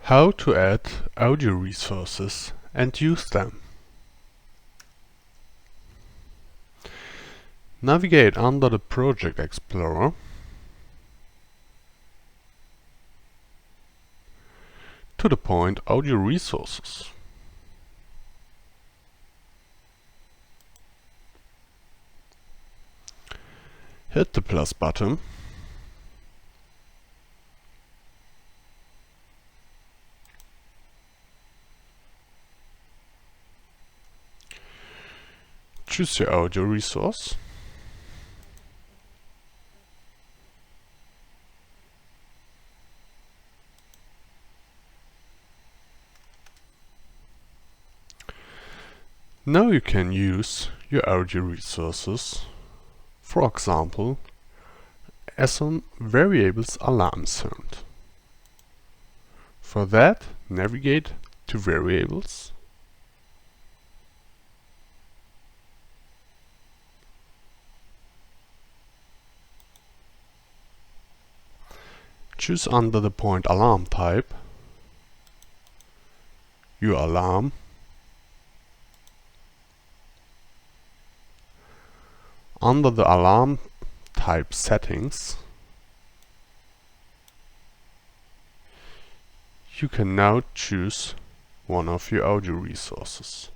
How to add audio resources and use them. Navigate under the Project Explorer to the point Audio Resources. Hit the plus button choose your audio resource. Now you can use your audio resources, for example, as a variable's alarm sound. For that, navigate to Variables, choose under the point Alarm type your alarm, under the alarm type settings you can now choose one of your audio resources.